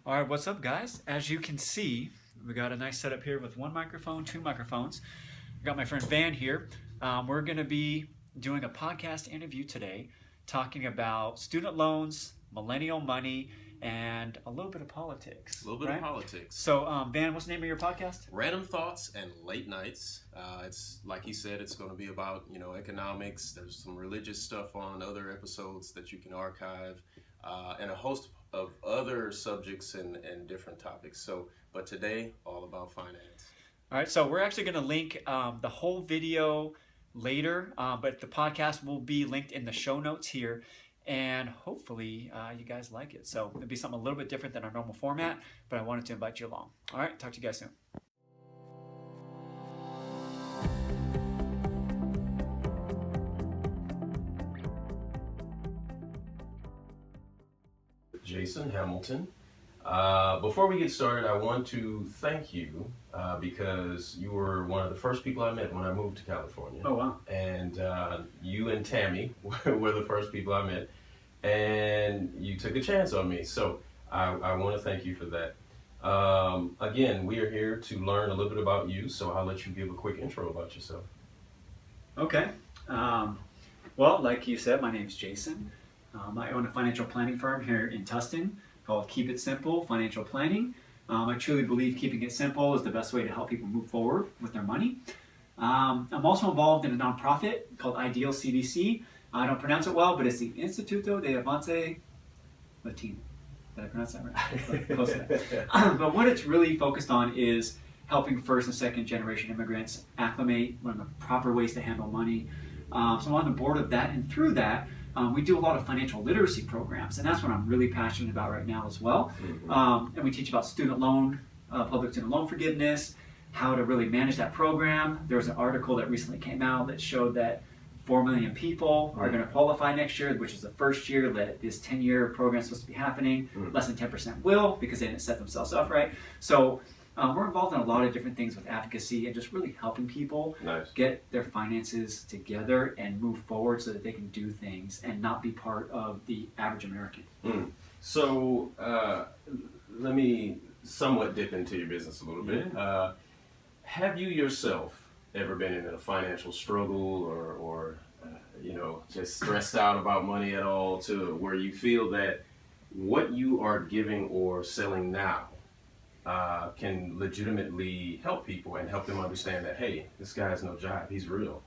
All right, what's up, guys? As you can see, we got a nice setup here with one microphone, two microphones. I got my friend Van here. We're going to be doing a podcast interview today talking about student loans, millennial money, and a little bit of politics. A little bit of politics. So, Van, what's the name of your podcast? Random Thoughts and Late Nights. It's like he said, it's going to be about, economics. There's some religious stuff on other episodes that you can archive, and a host of other subjects and different topics. But today, all about finance. All right, so we're actually going to link the whole video later, but the podcast will be linked in the show notes here. And hopefully you guys like it. So it'll be something a little bit different than our normal format, but I wanted to invite you along. All right, talk to you guys soon. Jason Hamilton. Before we get started, I want to thank you because you were one of the first people I met when I moved to California. Oh, wow. And you and Tammy were the first people I met. And you took a chance on me. So I want to thank you for that. Again, we are here to learn a little bit about you. So I'll let you give a quick intro about yourself. Okay. Well, like you said, my name's Jason. I own a financial planning firm here in Tustin called Keep It Simple Financial Planning. I truly believe keeping it simple is the best way to help people move forward with their money. I'm also involved in a nonprofit called Ideal CDC. I don't pronounce it well, but it's the Instituto de Avance Latino. Did I pronounce that right? Close to that. But what it's really focused on is helping first and second generation immigrants acclimate, learn the proper ways to handle money. So I'm on the board of that, and through that, we do a lot of financial literacy programs, and that's what I'm really passionate about right now as well. And we teach about student loan, public student loan forgiveness, how to really manage that program. There was an article that recently came out that showed that 4 million people are going to qualify next year, which is the first year that this 10-year program is supposed to be happening. Less than 10% will because they didn't set themselves up right. So we're involved in a lot of different things with advocacy and just really helping people get their finances together and move forward so that they can do things and not be part of the average American. So let me somewhat dip into your business a little bit. Have you yourself ever been in a financial struggle or just stressed out about money at all to where you feel that what you are giving or selling now can legitimately help people and help them understand that, hey, this guy has no job, he's real?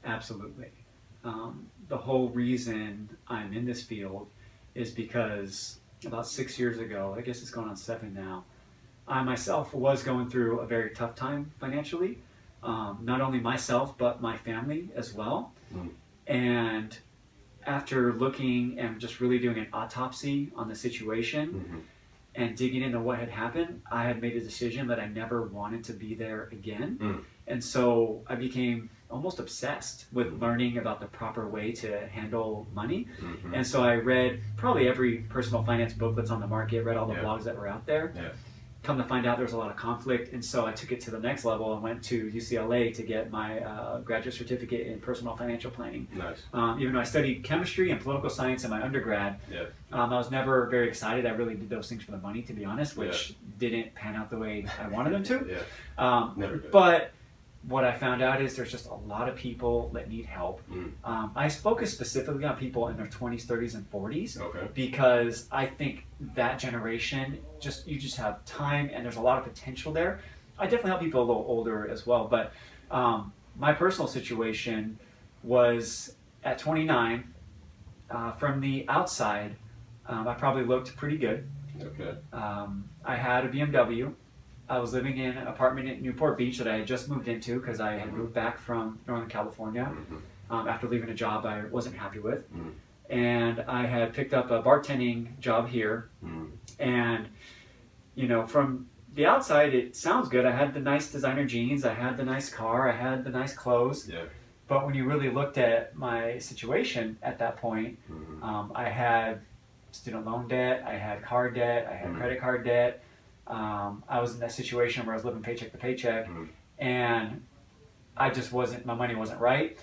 Absolutely. The whole reason I'm in this field is because about 6 years ago, I guess it's going on 7 now, I myself was going through a very tough time financially. Not only myself, but my family as well. And after looking and just really doing an autopsy on the situation and digging into what had happened, I had made a decision that I never wanted to be there again. And so I became almost obsessed with learning about the proper way to handle money. And so I read probably every personal finance book that's on the market, read all the blogs that were out there. Come to find out there was a lot of conflict, and so I took it to the next level and went to UCLA to get my graduate certificate in personal financial planning. Even though I studied chemistry and political science in my undergrad, I was never very excited. I really did those things for the money, to be honest, which didn't pan out the way I wanted them to. But what I found out is there's just a lot of people that need help. I focus specifically on people in their 20s, 30s, and 40s because I think that generation, you just have time and there's a lot of potential there. I definitely help people a little older as well, but my personal situation was at 29. From the outside, I probably looked pretty good. I had a BMW. I was living in an apartment in Newport Beach that I had just moved into because I had moved back from Northern California after leaving a job I wasn't happy with. And I had picked up a bartending job here. And, from the outside, it sounds good. I had the nice designer jeans, I had the nice car, I had the nice clothes. But when you really looked at my situation at that point, I had student loan debt, I had car debt, I had credit card debt. I was in that situation where I was living paycheck to paycheck, and I just wasn't, my money wasn't right.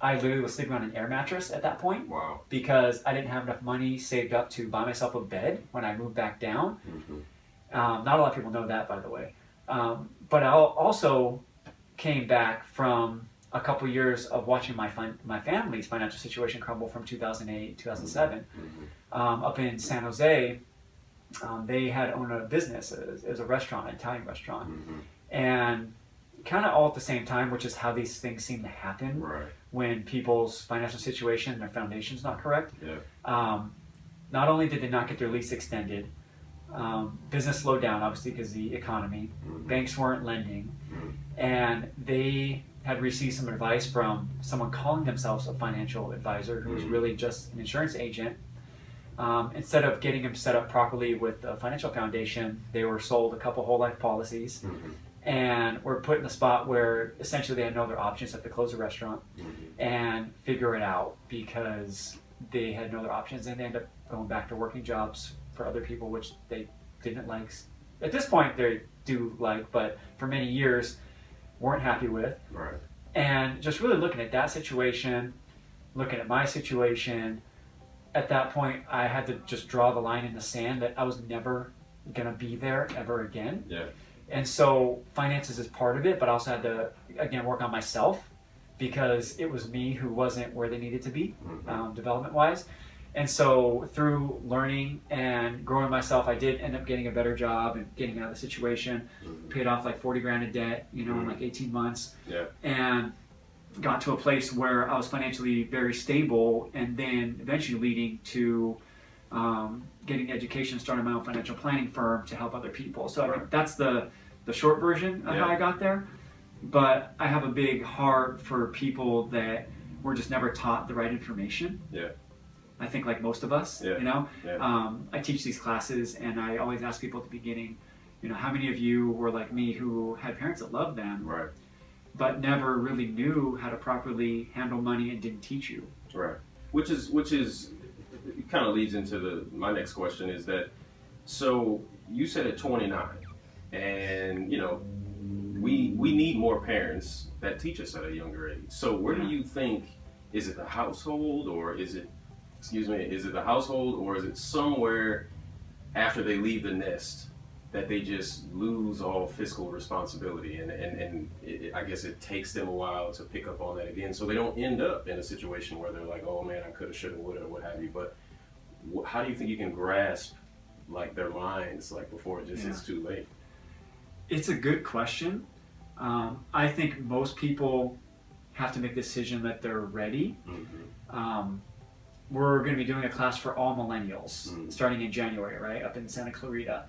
I literally was sleeping on an air mattress at that point. Wow. Because I didn't have enough money saved up to buy myself a bed when I moved back down. Not a lot of people know that, by the way. But I also came back from a couple years of watching my family's financial situation crumble from 2008, 2007. Up in San Jose, they had owned a business. It was a restaurant, an Italian restaurant. And kind of all at the same time, which is how these things seem to happen when people's financial situation, their foundation's not correct. Not only did they not get their lease extended, business slowed down, obviously, because of the economy. Banks weren't lending. And they had received some advice from someone calling themselves a financial advisor who was really just an insurance agent. Instead of getting them set up properly with a financial foundation, they were sold a couple whole life policies and were put in a spot where essentially they had no other options except to close the restaurant and figure it out, because they had no other options, and they ended up going back to working jobs for other people, which they didn't like. At this point, they do like, but for many years weren't happy with. And just really looking at that situation, looking at my situation, at that point I had to just draw the line in the sand that I was never going to be there ever again. And so finances is part of it, but I also had to, again, work on myself, because it was me who wasn't where they needed to be, development-wise. And so through learning and growing myself, I did end up getting a better job and getting out of the situation, paid off like 40 grand of debt, in like 18 months, and got to a place where I was financially very stable, and then eventually leading to getting education, starting my own financial planning firm to help other people. So I think that's the short version of how I got there. But I have a big heart for people that were just never taught the right information. I think like most of us, I teach these classes, and I always ask people at the beginning, how many of you were like me who had parents that loved them, but never really knew how to properly handle money and didn't teach you? Which is it kind of leads into my next question, is that, so you said at 29, and we need more parents that teach us at a younger age. So where do you think, is it the household, or is it the household, or is it somewhere after they leave the nest that they just lose all fiscal responsibility, and I guess it takes them a while to pick up on that again, so they don't end up in a situation where they're like, oh man, I coulda, shoulda, woulda, or what have you. But how do you think you can grasp like their minds like before it just is too late? It's a good question. I think most people have to make the decision that they're ready. We're going to be doing a class for all millennials starting in January, right, up in Santa Clarita.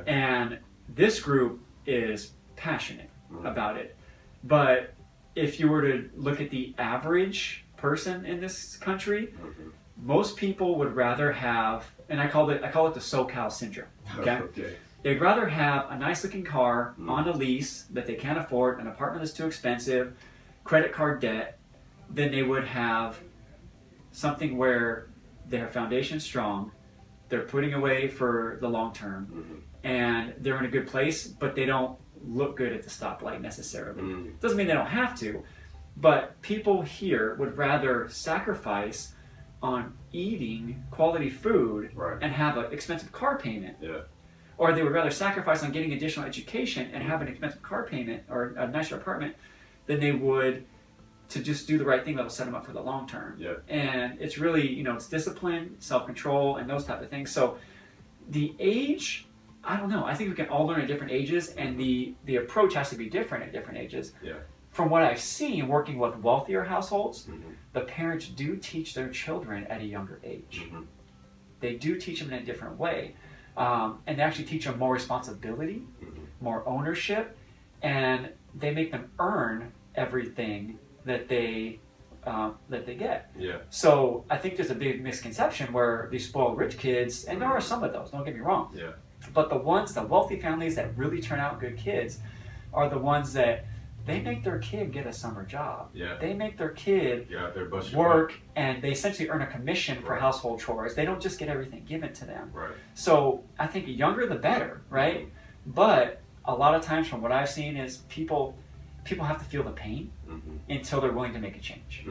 And this group is passionate about it. But if you were to look at the average person in this country, most people would rather have, and I call it the SoCal syndrome. They'd rather have a nice looking car on a lease that they can't afford, an apartment that's too expensive, credit card debt, than they would have something where their foundation's strong, they're putting away for the long term, and they're in a good place, but they don't look good at the stoplight necessarily. Doesn't mean they don't have to, but people here would rather sacrifice on eating quality food and have an expensive car payment. Or they would rather sacrifice on getting additional education and have an expensive car payment or a nicer apartment than they would to just do the right thing that will set them up for the long term. And it's really, it's discipline, self-control, and those type of things. So the age, I don't know. I think we can all learn at different ages, and the approach has to be different at different ages. From what I've seen working with wealthier households, the parents do teach their children at a younger age. They do teach them in a different way. And they actually teach them more responsibility, more ownership, and they make them earn everything that they get. So I think there's a big misconception where these spoiled rich kids, and there are some of those, don't get me wrong, but the wealthy families that really turn out good kids are the ones that they make their kid get a summer job. They make their kid work, and they essentially earn a commission for household chores. They don't just get everything given to them. So I think the younger the better, right? But a lot of times from what I've seen is people have to feel the pain until they're willing to make a change.